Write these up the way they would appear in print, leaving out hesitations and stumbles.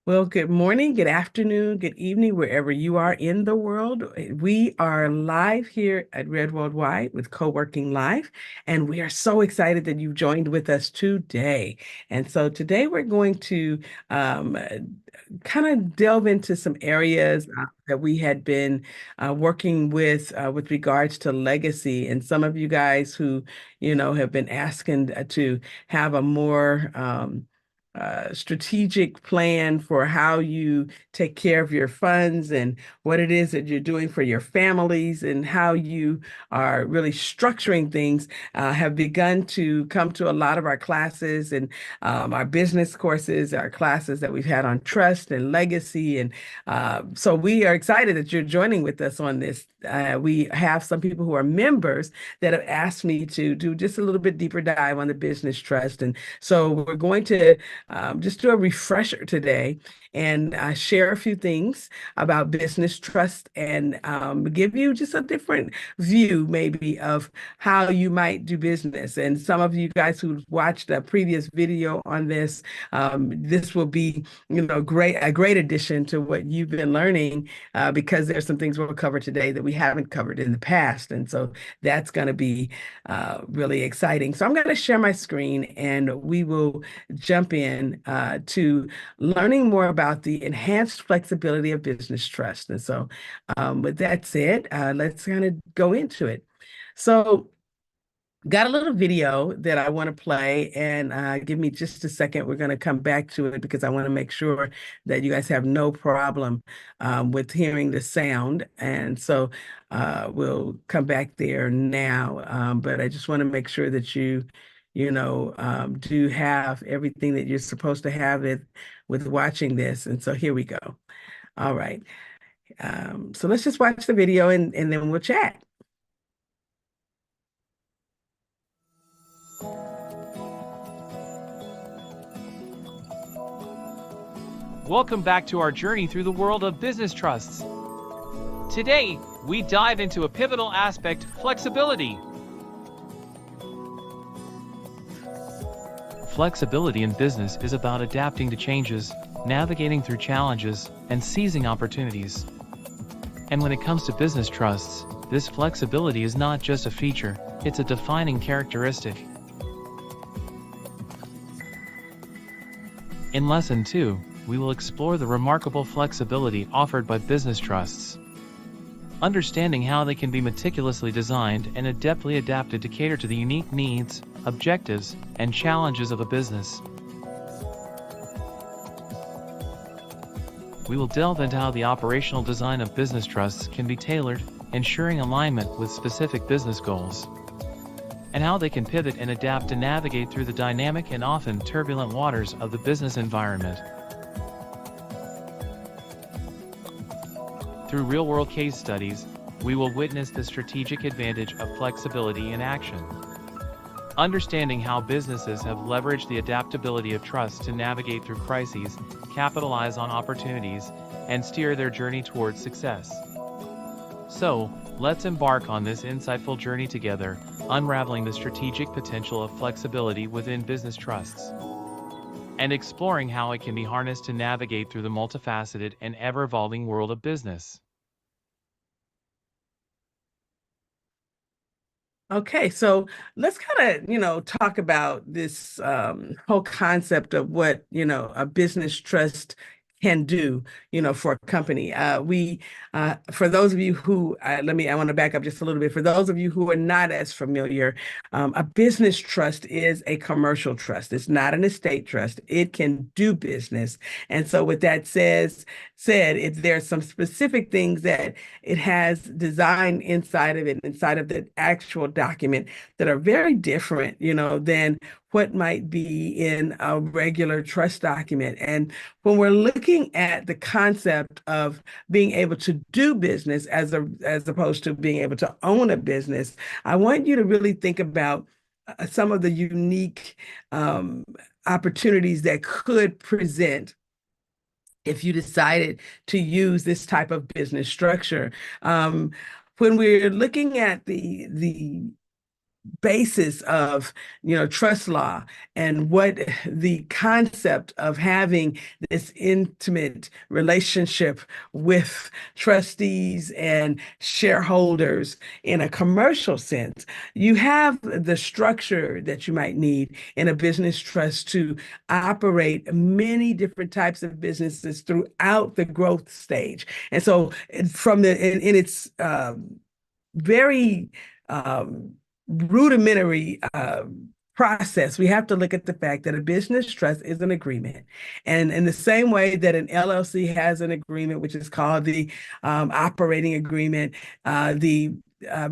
Well, good morning, good afternoon, good evening, wherever you are in the world. We are live here at Red Worldwide with Co-working Live, and we are so excited that you've joined with us today. And so today we're going to um, kind of delve into some areas that we had been working with regards to legacy. And some of you guys who, have been asking to have a more strategic plan for how you take care of your funds and what it is that you're doing for your families and how you are really structuring things have begun to come to a lot of our classes and our business courses, our classes that we've had on trust and legacy. And so we are excited that you're joining with us on this. We have some people who are members that have asked me to do just a little bit deeper dive on the business trust. And so we're going to just do a refresher today and share a few things about business trust and give you just a different view, maybe, of how you might do business. And some of you guys who watched a previous video on this, this will be, a great addition to what you've been learning because there's some things we'll cover today that we haven't covered in the past. And so that's going to be really exciting. So I'm going to share my screen and we will jump in to learning more about the enhanced flexibility of business trust. And so, with that said, let's kind of go into it. So, got a little video that I want to play, and give me just a second. We're going to come back to it because I want to make sure that you guys have no problem with hearing the sound. And so we'll come back there now. But I just want to make sure that do have everything that you're supposed to have it with watching this. And so here we go. All right. So let's just watch the video and then we'll chat. Welcome back to our journey through the world of business trusts. Today, we dive into a pivotal aspect: flexibility. Flexibility in business is about adapting to changes, navigating through challenges, and seizing opportunities. And when it comes to business trusts, this flexibility is not just a feature, it's a defining characteristic. In Lesson 2, we will explore the remarkable flexibility offered by business trusts, understanding how they can be meticulously designed and adeptly adapted to cater to the unique needs, objectives, and challenges of a business. We will delve into how the operational design of business trusts can be tailored, ensuring alignment with specific business goals, and how they can pivot and adapt to navigate through the dynamic and often turbulent waters of the business environment. Through real-world case studies, we will witness the strategic advantage of flexibility in action, understanding how businesses have leveraged the adaptability of trust to navigate through crises, capitalize on opportunities, and steer their journey towards success. So, let's embark on this insightful journey together, unraveling the strategic potential of flexibility within business trusts, and exploring how it can be harnessed to navigate through the multifaceted and ever-evolving world of business. Okay, so let's kind of, talk about this whole concept of what, a business trust can do, for a company. For those of you who, I want to back up just a little bit. For those of you who are not as familiar, a business trust is a commercial trust. It's not an estate trust. It can do business. And so with that there's some specific things that it has designed inside of it, inside of the actual document that are very different, than what might be in a regular trust document. And when we're looking at the concept of being able to do business as opposed to being able to own a business, I want you to really think about some of the unique um, opportunities that could present if you decided to use this type of business structure. When we're looking at the basis of trust law and what the concept of having this intimate relationship with trustees and shareholders in a commercial sense. You have the structure that you might need in a business trust to operate many different types of businesses throughout the growth stage. And so from in its very rudimentary process, we have to look at the fact that a business trust is an agreement. And in the same way that an LLC has an agreement, which is called the operating agreement, the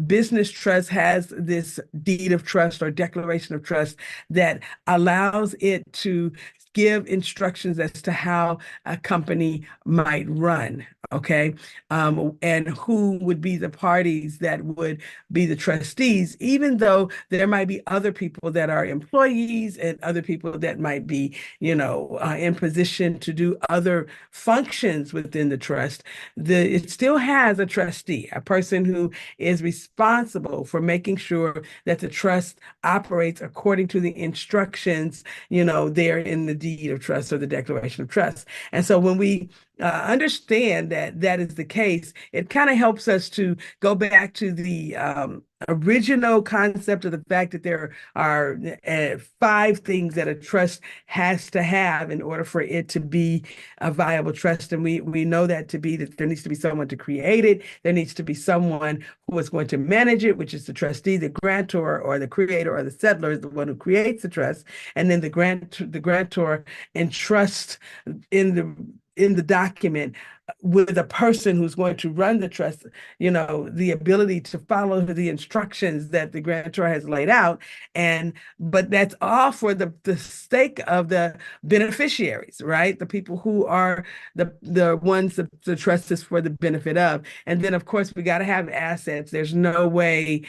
business trust has this deed of trust or declaration of trust that allows it to give instructions as to how a company might run. Okay. And who would be the parties that would be the trustees, even though there might be other people that are employees and other people that might be, in position to do other functions within the trust. It still has a trustee, a person who is responsible for making sure that the trust operates according to the instructions, there in the deed of trust or the declaration of trust. And so when we understand that that is the case, it kind of helps us to go back to the original concept of the fact that there are 5 things that a trust has to have in order for it to be a viable trust. And we know that to be that there needs to be someone to create it. There needs to be someone who is going to manage it, which is the trustee. The grantor or the creator or the settlor is the one who creates the trust. And then the grantor entrusts in the document with a person who's going to run the trust, the ability to follow the instructions that the grantor has laid out. But that's all for the sake of the beneficiaries, right? The people who are the ones that the trust is for the benefit of. And then, of course, we got to have assets. There's no way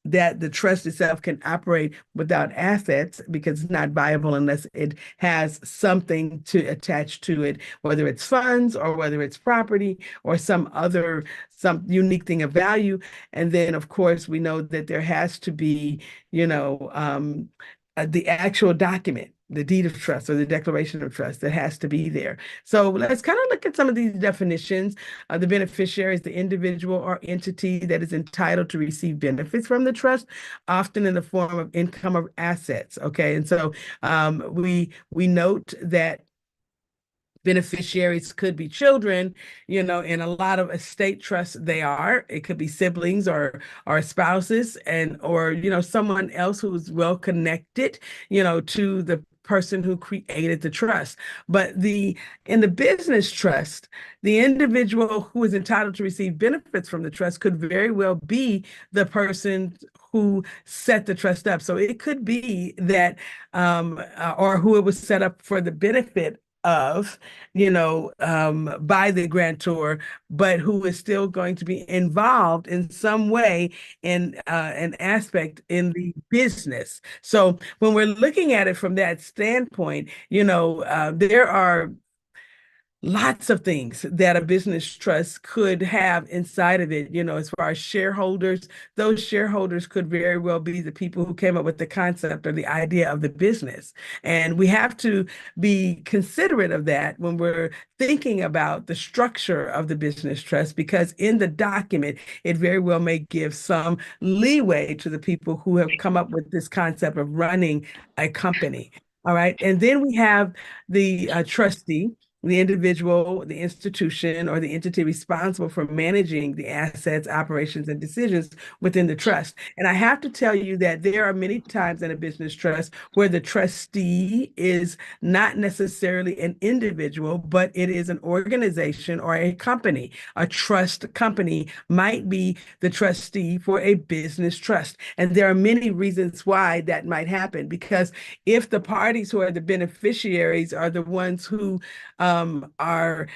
that the trust itself can operate without assets because it's not viable unless it has something to attach to it, whether it's funds or whether it's property or some unique thing of value. And then, of course, we know that there has to be, the actual document, the deed of trust or the declaration of trust that has to be there. So let's kind of look at some of these definitions. The beneficiary is the individual or entity that is entitled to receive benefits from the trust, often in the form of income or assets. Okay, and so we note that beneficiaries could be children, in a lot of estate trusts it could be siblings or spouses or someone else who's well connected, to the person who created the trust. But in the business trust, the individual who is entitled to receive benefits from the trust could very well be the person who set the trust up. So it could be that or who it was set up for the benefit of, by the grantor, but who is still going to be involved in some way in an aspect in the business. So when we're looking at it from that standpoint, there are lots of things that a business trust could have inside of it, as far as shareholders. Those shareholders could very well be the people who came up with the concept or the idea of the business. And we have to be considerate of that when we're thinking about the structure of the business trust, because in the document, it very well may give some leeway to the people who have come up with this concept of running a company. All right. And then we have the trustee, the individual, the institution, or the entity responsible for managing the assets, operations, and decisions within the trust. And I have to tell you that there are many times in a business trust where the trustee is not necessarily an individual, but it is an organization or a company. A trust company might be the trustee for a business trust. And there are many reasons why that might happen, because if the parties who are the beneficiaries are the ones who are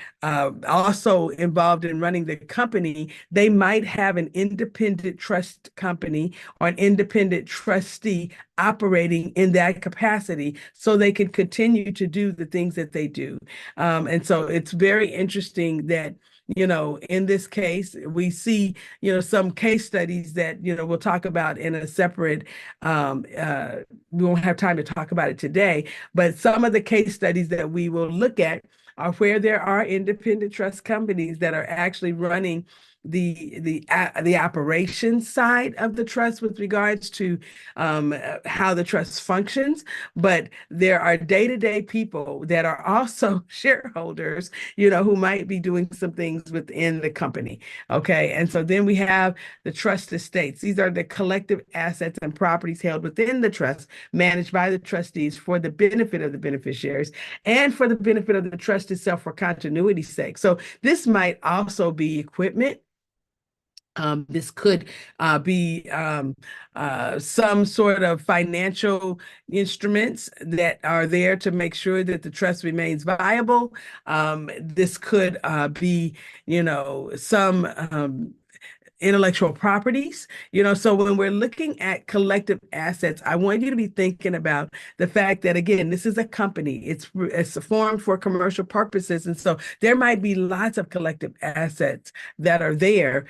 also involved in running the company, they might have an independent trust company or an independent trustee operating in that capacity so they can continue to do the things that they do. And so it's very interesting that in this case, we see, some case studies that, we'll talk about in a separate, we won't have time to talk about it today, but some of the case studies that we will look at are where there are independent trust companies that are actually running the operations side of the trust with regards to how the trust functions, but there are day-to-day people that are also shareholders, who might be doing some things within the company. Okay, and so then we have the trust estates. These are the collective assets and properties held within the trust, managed by the trustees for the benefit of the beneficiaries and for the benefit of the trust itself for continuity's sake. So this might also be equipment. This could be some sort of financial instruments that are there to make sure that the trust remains viable. This could be, some intellectual properties, so when we're looking at collective assets, I want you to be thinking about the fact that, again, this is a company. It's formed for commercial purposes. And so there might be lots of collective assets that are there,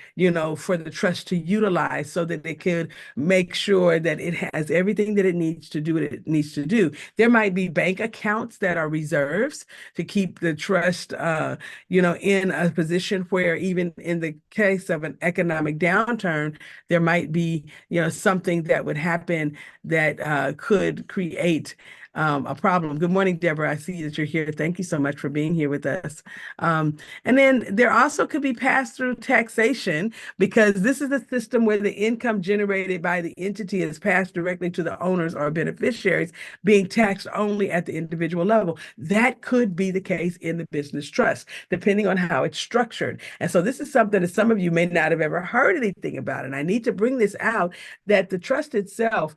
for the trust to utilize so that it could make sure that it has everything that it needs to do what it needs to do. There might be bank accounts that are reserves to keep the trust, in a position where even in the case of an economic downturn, there might be, something that would happen that could create a problem. Good morning, Deborah. I see that you're here. Thank you so much for being here with us. And then there also could be pass-through taxation, because this is a system where the income generated by the entity is passed directly to the owners or beneficiaries, being taxed only at the individual level. That could be the case in the business trust, depending on how it's structured. And so this is something that some of you may not have ever heard anything about. And I need to bring this out, that the trust itself,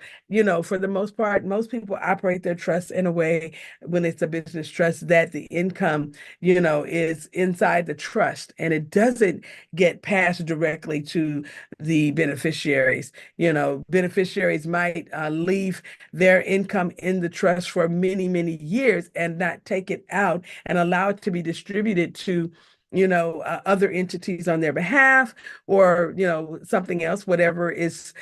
for the most part, most people operate their trust in a way, when it's a business trust, that the income, is inside the trust and it doesn't get passed directly to the beneficiaries. Beneficiaries might leave their income in the trust for many, many years and not take it out and allow it to be distributed to other entities on their behalf, or, something else, whatever is,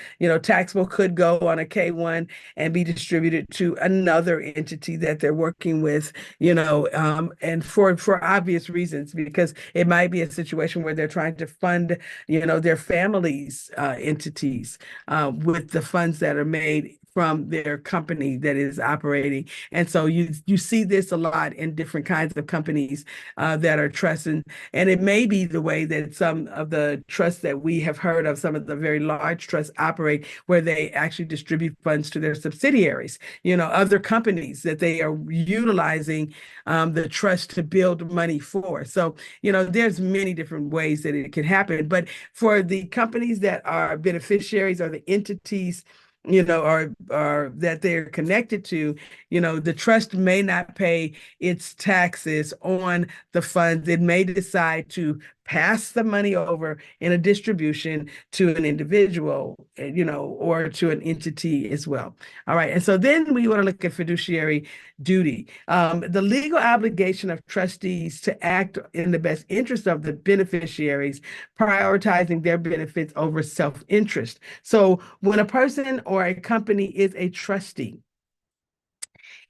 taxable, could go on a K-1 and be distributed to another entity that they're working with, and for obvious reasons, because it might be a situation where they're trying to fund, their family's entities with the funds that are made from their company that is operating. And so you see this a lot in different kinds of companies that are trusts. And it may be the way that some of the trusts that we have heard of, some of the very large trusts operate, where they actually distribute funds to their subsidiaries, other companies that they are utilizing the trust to build money for. So, there's many different ways that it can happen. But for the companies that are beneficiaries, or the entities, or that they're connected to, the trust may not pay its taxes on the funds. It may decide to pass the money over in a distribution to an individual, or to an entity as well. All right. And so then we want to look at fiduciary duty. The legal obligation of trustees to act in the best interest of the beneficiaries, prioritizing their benefits over self-interest. So when a person or a company is a trustee,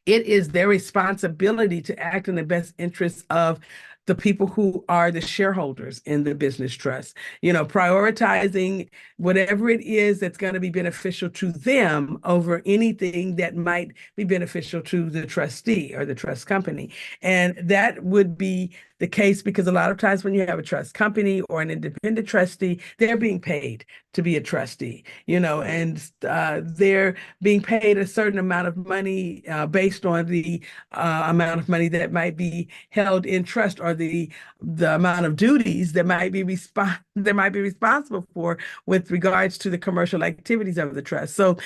it is their responsibility to act in the best interest of the people who are the shareholders in the business trust, prioritizing whatever it is that's going to be beneficial to them over anything that might be beneficial to the trustee or the trust company. And that would be the case because a lot of times when you have a trust company or an independent trustee, they're being paid to be a trustee, and they're being paid a certain amount of money based on the amount of money that might be held in trust, or the amount of duties that might be responsible for with regards to the commercial activities of the trust. So,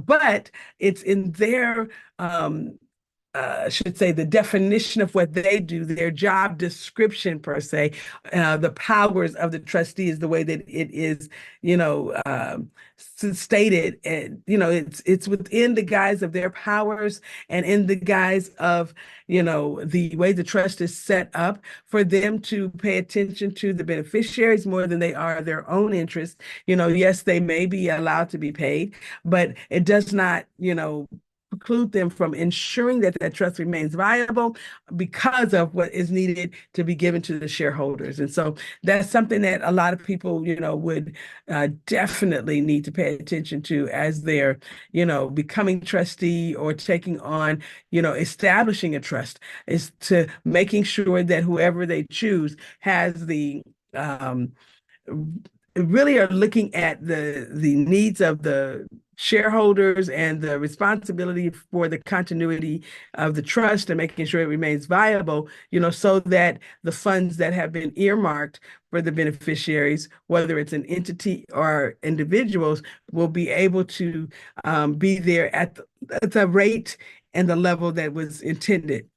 but it's in their should say, the definition of what they do, their job description per se, the powers of the trustee is the way that it is, stated, and it's within the guise of their powers and in the guise of the way the trust is set up for them to pay attention to the beneficiaries more than they are their own interests. Yes, they may be allowed to be paid, but it does not, preclude them from ensuring that that trust remains viable because of what is needed to be given to the shareholders. And so that's something that a lot of people, would definitely need to pay attention to as they're, becoming trustee or taking on, establishing a trust, is to making sure that whoever they choose has the really are looking at the needs of the shareholders and the responsibility for the continuity of the trust and making sure it remains viable, so that the funds that have been earmarked for the beneficiaries, whether it's an entity or individuals, will be able to be there at the rate and the level that was intended.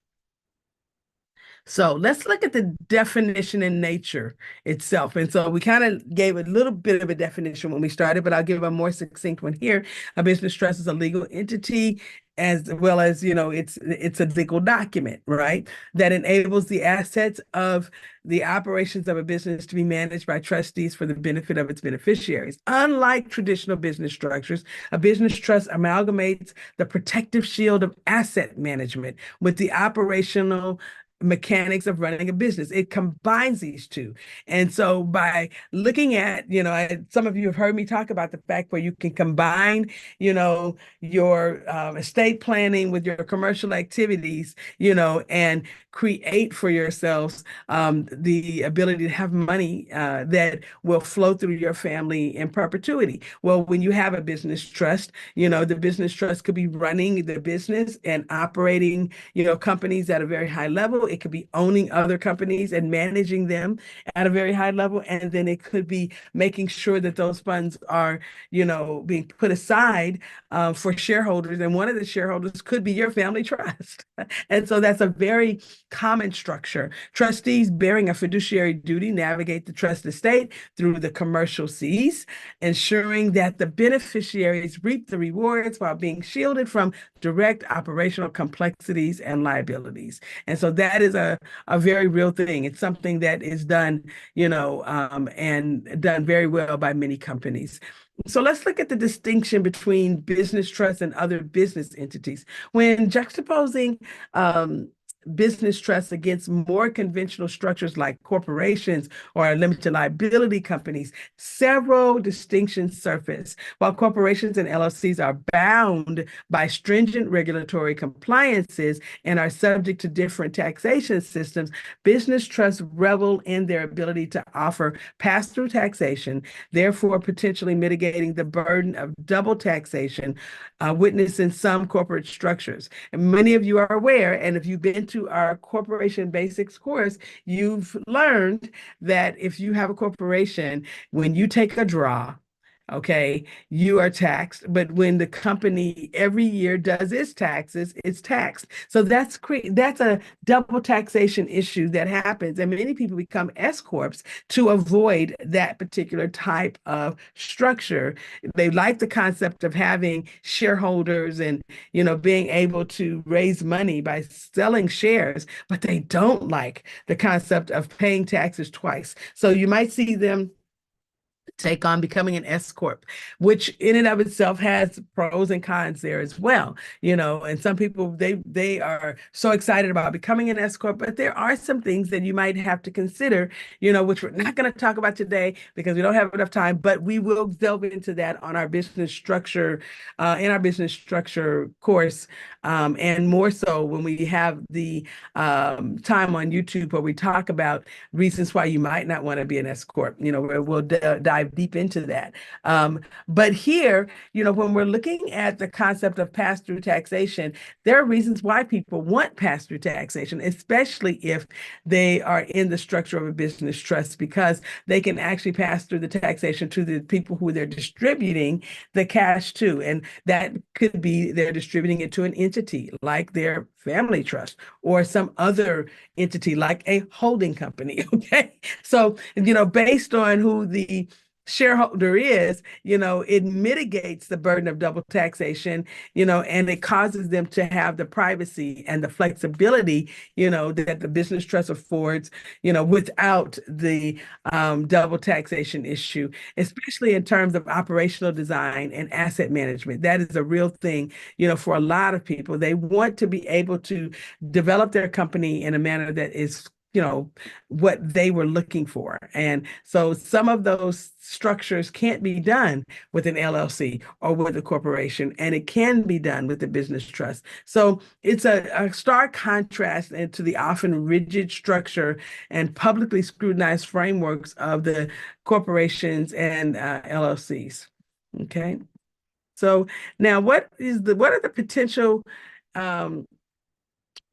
So let's look at the definition in nature itself. And so we kind of gave a little bit of a definition when we started, but I'll give a more succinct one here. A business trust is a legal entity, as well as, it's a legal document, right, that enables the assets of the operations of a business to be managed by trustees for the benefit of its beneficiaries. Unlike traditional business structures, a business trust amalgamates the protective shield of asset management with the operational mechanics of running a business. It combines these two. And so by looking at, some of you have heard me talk about the fact where you can combine, your estate planning with your commercial activities, and create for yourselves the ability to have money that will flow through your family in perpetuity. Well, when you have a business trust, the business trust could be running the business and operating, companies at a very high level. It could be owning other companies and managing them at a very high level. And then it could be making sure that those funds are, being put aside for shareholders. And one of the shareholders could be your family trust. And so that's a very common structure. Trustees bearing a fiduciary duty navigate the trust estate through the commercial seas, ensuring that the beneficiaries reap the rewards while being shielded from direct operational complexities and liabilities. And so that is a very real thing. It's something that is done, and done very well by many companies. So let's look at the distinction between business trusts and other business entities. When juxtaposing business trusts against more conventional structures like corporations or limited liability companies, several distinctions surface. While corporations and LLCs are bound by stringent regulatory compliances and are subject to different taxation systems, business trusts revel in their ability to offer pass-through taxation, therefore potentially mitigating the burden of double taxation witnessed in some corporate structures. And many of you are aware, and if you've been to our corporation basics course, you've learned that if you have a corporation, when you take a draw, okay, you are taxed. But when the company every year does its taxes, it's taxed. So that's a double taxation issue that happens. And many people become S corps to avoid that particular type of structure. They like the concept of having shareholders and, being able to raise money by selling shares, but they don't like the concept of paying taxes twice. So you might see them take on becoming an S corp, which in and of itself has pros and cons there as well. And some people, they are so excited about becoming an S corp, but there are some things that you might have to consider, which we're not going to talk about today because we don't have enough time, but we will delve into that on our business structure, in our business structure course, and more so when we have the time on YouTube where we talk about reasons why you might not want to be an S corp, where we'll dive dive deep into that. But here, when we're looking at the concept of pass-through taxation, there are reasons why people want pass-through taxation, especially if they are in the structure of a business trust, because they can actually pass through the taxation to the people who they're distributing the cash to. And that could be they're distributing it to an entity like their family trust or some other entity like a holding company. Okay. So, based on who the shareholder is, it mitigates the burden of double taxation, and it causes them to have the privacy and the flexibility, that the business trust affords, without the double taxation issue, especially in terms of operational design and asset management. That is a real thing, for a lot of people. They want to be able to develop their company in a manner that is what they were looking for. And so some of those structures can't be done with an LLC or with a corporation, and it can be done with a business trust. So it's a stark contrast to the often rigid structure and publicly scrutinized frameworks of the corporations and LLCs. Okay. So now what are the potential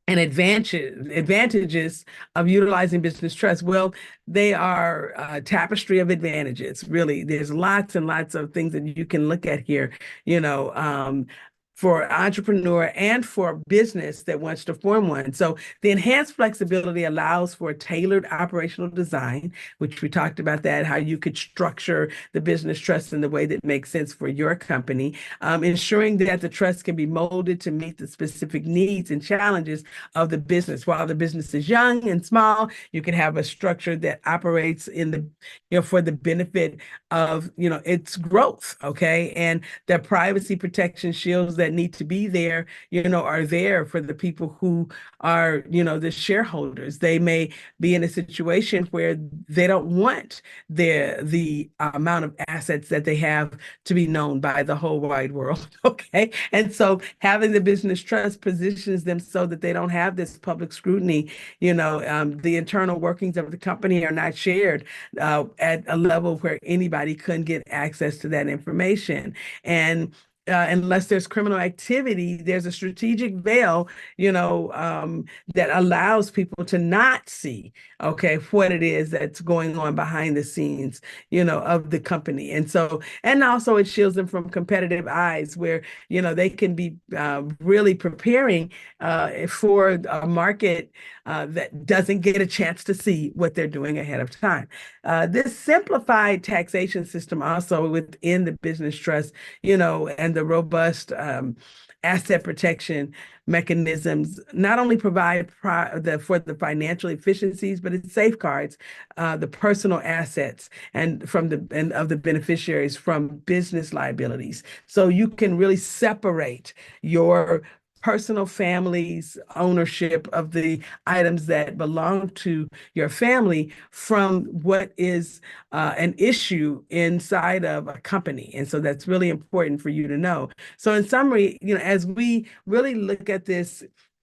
and advantages of utilizing business trust? Well, they are a tapestry of advantages. Really, there's lots and lots of things that you can look at here. For entrepreneur and for business that wants to form one. So the enhanced flexibility allows for tailored operational design, which we talked about that, how you could structure the business trust in the way that makes sense for your company, ensuring that the trust can be molded to meet the specific needs and challenges of the business. While the business is young and small, you can have a structure that operates for the benefit of, its growth. Okay. And the privacy protection shields that need to be there, are there for the people who are, the shareholders. They may be in a situation where they don't want the amount of assets that they have to be known by the whole wide world. Okay. And so having the business trust positions them so that they don't have this public scrutiny. The internal workings of the company are not shared at a level where anybody couldn't get access to that information. And unless there's criminal activity, there's a strategic veil, that allows people to not see, okay, what it is that's going on behind the scenes, of the company. And so, and also it shields them from competitive eyes where, they can be really preparing for a market that doesn't get a chance to see what they're doing ahead of time. This simplified taxation system also within the business trust, and the robust asset protection mechanisms not only provide for the financial efficiencies, but it safeguards the personal assets and of the beneficiaries from business liabilities. So you can really separate your personal family's ownership of the items that belong to your family from what is an issue inside of a company. And so that's really important for you to know. So in summary, as we really look at this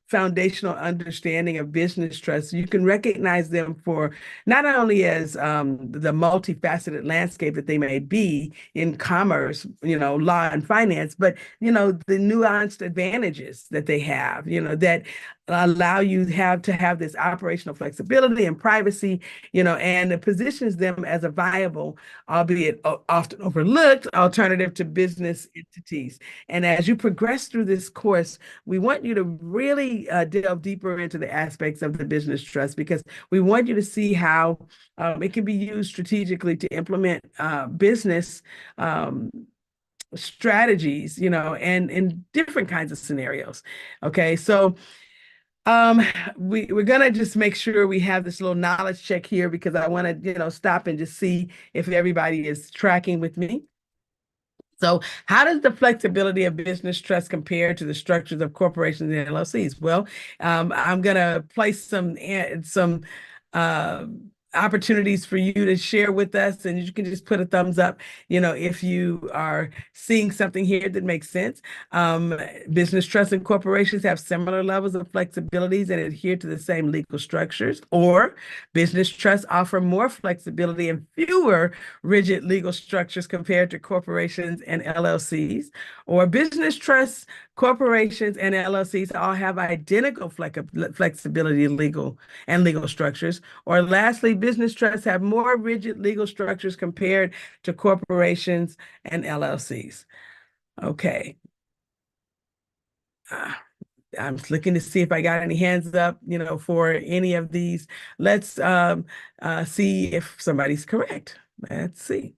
foundational understanding of business trusts, you can recognize them for not only as the multifaceted landscape that they may be in commerce, law and finance, but, the nuanced advantages that they have, that allow you to have this operational flexibility and privacy, and it positions them as a viable, albeit often overlooked, alternative to business entities. And as you progress through this course, we want you to really delve deeper into the aspects of the business trust, because we want you to see how it can be used strategically to implement business strategies, and in different kinds of scenarios. Okay, so we're gonna just make sure we have this little knowledge check here, because I want to, stop and just see if everybody is tracking with me. So how does the flexibility of business trust compare to the structures of corporations and LLCs? Well, I'm going to place some opportunities for you to share with us, and you can just put a thumbs up, if you are seeing something here that makes sense. Business trusts and corporations have similar levels of flexibilities and adhere to the same legal structures, or business trusts offer more flexibility and fewer rigid legal structures compared to corporations and LLCs, or business trusts, corporations, and LLCs all have identical flexibility legal structures. Or lastly, business trusts have more rigid legal structures compared to corporations and LLCs. Okay. I'm looking to see if I got any hands up, for any of these. Let's see if somebody's correct. Let's see.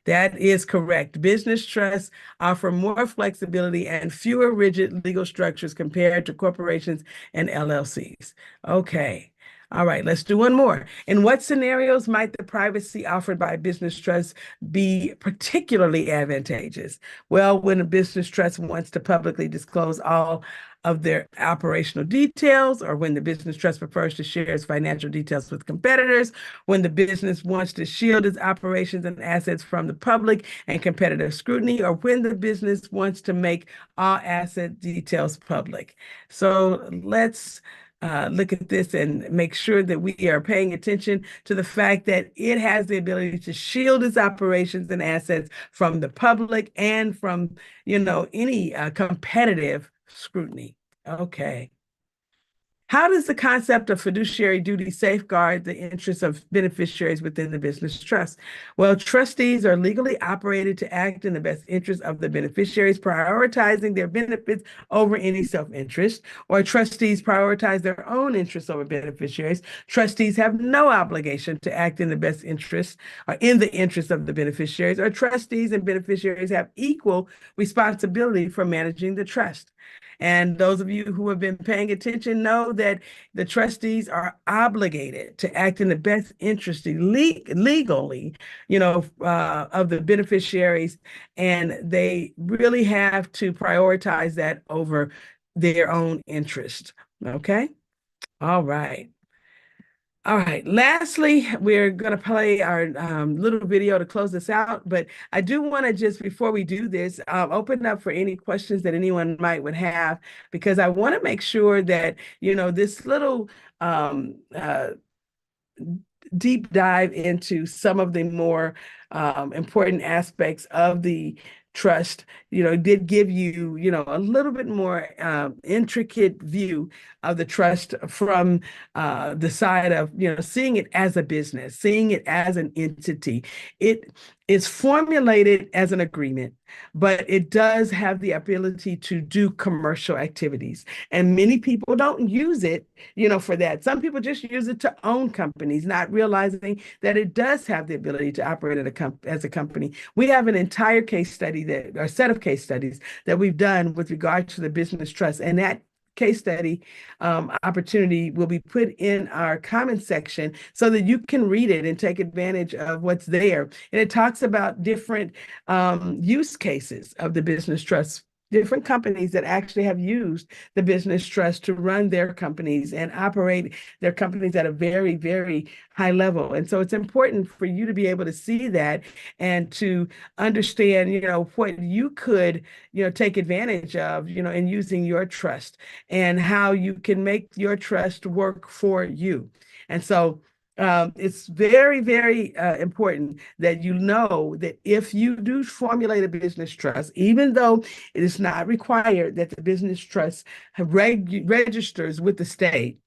That is correct. Business trusts offer more flexibility and fewer rigid legal structures compared to corporations and LLCs. Okay. All right, let's do one more. In what scenarios might the privacy offered by business trusts be particularly advantageous? Well, when a business trust wants to publicly disclose all of their operational details, or when the business trust prefers to share its financial details with competitors, when the business wants to shield its operations and assets from the public and competitive scrutiny, or when the business wants to make all asset details public. So let's look at this and make sure that we are paying attention to the fact that it has the ability to shield its operations and assets from the public and from, any competitive scrutiny. Okay. How does the concept of fiduciary duty safeguard the interests of beneficiaries within the business trust? Well, trustees are legally operated to act in the best interest of the beneficiaries, prioritizing their benefits over any self-interest, or trustees prioritize their own interests over beneficiaries. Trustees have no obligation to act in the best interest or in the interest of the beneficiaries, or trustees and beneficiaries have equal responsibility for managing the trust. And those of you who have been paying attention know that the trustees are obligated to act in the best interest legally, of the beneficiaries, and they really have to prioritize that over their own interest. Okay. All right. All right. Lastly, we're going to play our little video to close this out. But I do want to just, before we do this, open up for any questions that anyone would have, because I want to make sure that, this little deep dive into some of the more important aspects of the trust, did give you, a little bit more intricate view of the trust from the side of, seeing it as a business, seeing it as an entity. It is formulated as an agreement, but it does have the ability to do commercial activities. And many people don't use it, for that. Some people just use it to own companies, not realizing that it does have the ability to operate as a company. We have an entire case study or set of case studies that we've done with regard to the business trust, and that case study opportunity will be put in our comment section so that you can read it and take advantage of what's there. And it talks about different use cases of the business trust, different companies that actually have used the business trust to run their companies and operate their companies at a very, very high level. And so it's important for you to be able to see that and to understand, what you could, take advantage of, in using your trust, and how you can make your trust work for you. And so it's very, very important that you know that if you do formulate a business trust, even though it is not required that the business trust registers with the state,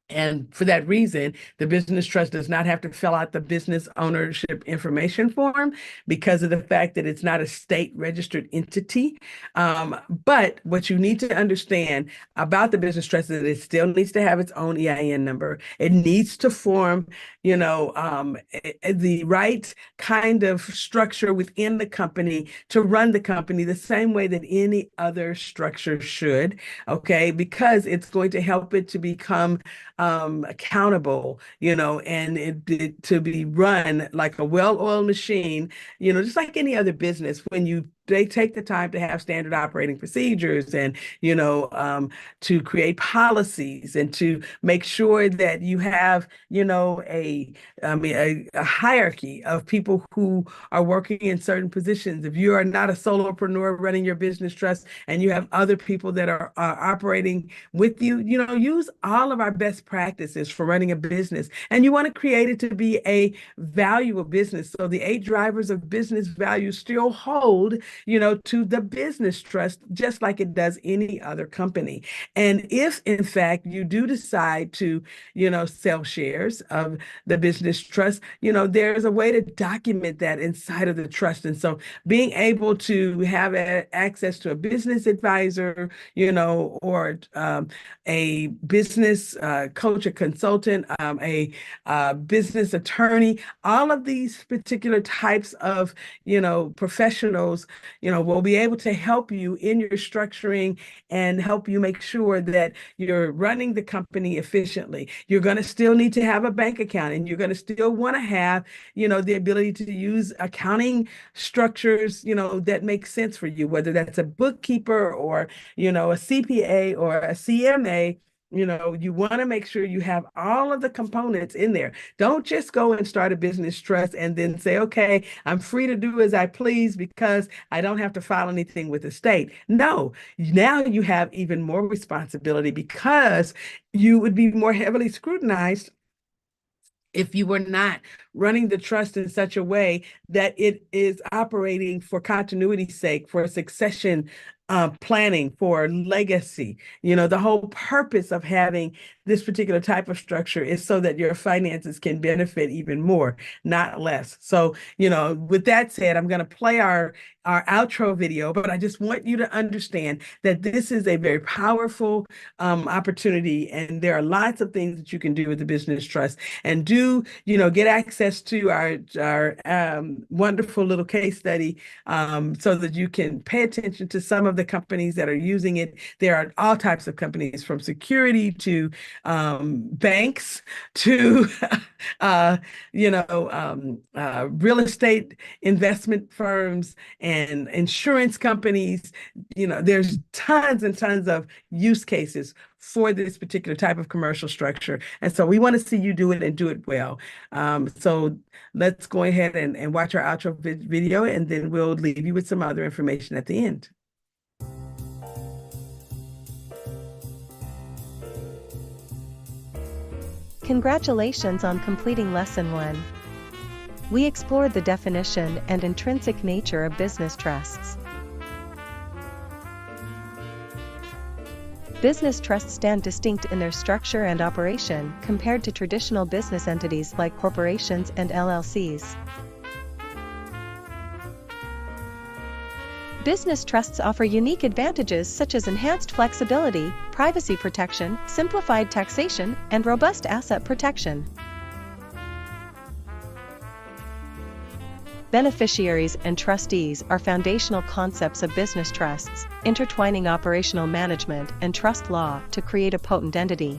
and for that reason, the business trust does not have to fill out the business ownership information form because of the fact that it's not a state registered entity. But what you need to understand about the business trust is that it still needs to have its own EIN number. It needs to form, the right kind of structure within the company to run the company the same way that any other structure should, okay? Because it's going to help it to become accountable, and it to be run like a well-oiled machine, just like any other business. When you they take the time to have standard operating procedures and, to create policies and to make sure that you have, a hierarchy of people who are working in certain positions. If you are not a solopreneur running your business trust and you have other people that are operating with you, use all of our best practices for running a business. And you want to create it to be a valuable business. So the 8 drivers of business value still hold, to the business trust, just like it does any other company. And if, in fact, you do decide to, sell shares of the business trust, there's a way to document that inside of the trust. And so being able to have access to a business advisor, or a business coach, a consultant, a business attorney, all of these particular types of, professionals, will be able to help you in your structuring and help you make sure that you're running the company efficiently. You're going to still need to have a bank account, and you're going to still want to have, the ability to use accounting structures, that make sense for you, whether that's a bookkeeper or, a CPA or a CMA. You want to make sure you have all of the components in there. Don't just go and start a business trust and then say, okay, I'm free to do as I please because I don't have to file anything with the state. No, now you have even more responsibility because you would be more heavily scrutinized if you were not running the trust in such a way that it is operating for continuity's sake, for succession planning, for legacy. The whole purpose of having this particular type of structure is so that your finances can benefit even more, not less. So, with that said, I'm going to play our outro video, but I just want you to understand that this is a very powerful opportunity, and there are lots of things that you can do with the business trust. And get access to our wonderful little case study so that you can pay attention to some of the companies that are using it. There are all types of companies, from security to banks to real estate investment firms and insurance companies. There's tons and tons of use cases for this particular type of commercial structure. And so we want to see you do it and do it well. So let's go ahead and watch our outro video, and then we'll leave you with some other information at the end. Congratulations on completing Lesson 1. We explored the definition and intrinsic nature of business trusts. Business trusts stand distinct in their structure and operation compared to traditional business entities like corporations and LLCs. Business trusts offer unique advantages such as enhanced flexibility, privacy protection, simplified taxation, and robust asset protection. Beneficiaries and trustees are foundational concepts of business trusts, intertwining operational management and trust law to create a potent entity.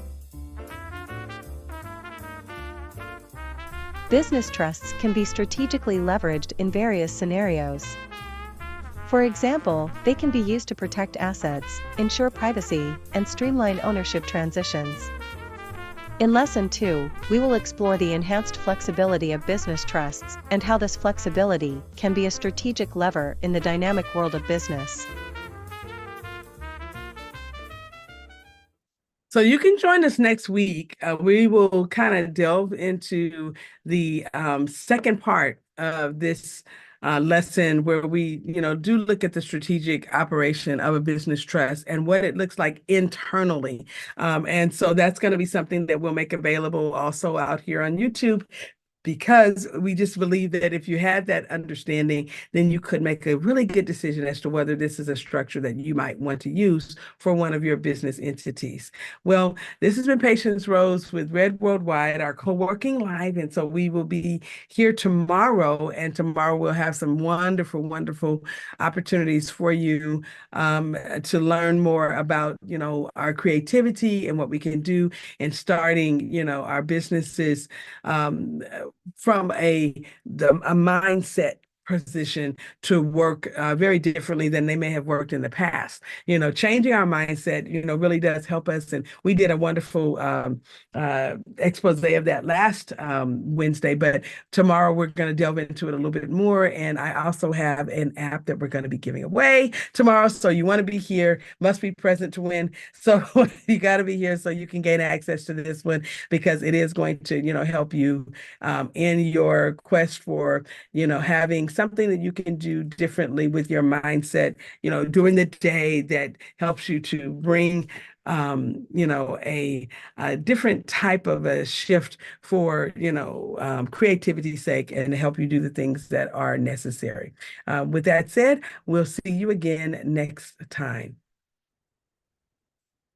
Business trusts can be strategically leveraged in various scenarios. For example, they can be used to protect assets, ensure privacy, and streamline ownership transitions. In Lesson 2, we will explore the enhanced flexibility of business trusts and how this flexibility can be a strategic lever in the dynamic world of business. So you can join us next week. We will kind of delve into the second part of this lesson, where we, do look at the strategic operation of a business trust and what it looks like internally. And so that's going to be something that we'll make available also out here on YouTube, because we just believe that if you had that understanding, then you could make a really good decision as to whether this is a structure that you might want to use for one of your business entities. Well, this has been Patience Rose with Red Worldwide, our co-working live. And so we will be here tomorrow, and tomorrow we'll have some wonderful, wonderful opportunities for you to learn more about, our creativity and what we can do in starting, our businesses from a mindset position to work very differently than they may have worked in the past. Changing our mindset, really does help us. And we did a wonderful expose of that last Wednesday, but tomorrow we're going to delve into it a little bit more. And I also have an app that we're going to be giving away tomorrow. So you want to be here, must be present to win. So you got to be here so you can gain access to this one, because it is going to, help you in your quest for, having something that you can do differently with your mindset, during the day, that helps you to bring a different type of a shift for, creativity's sake, and to help you do the things that are necessary. With that said, we'll see you again next time.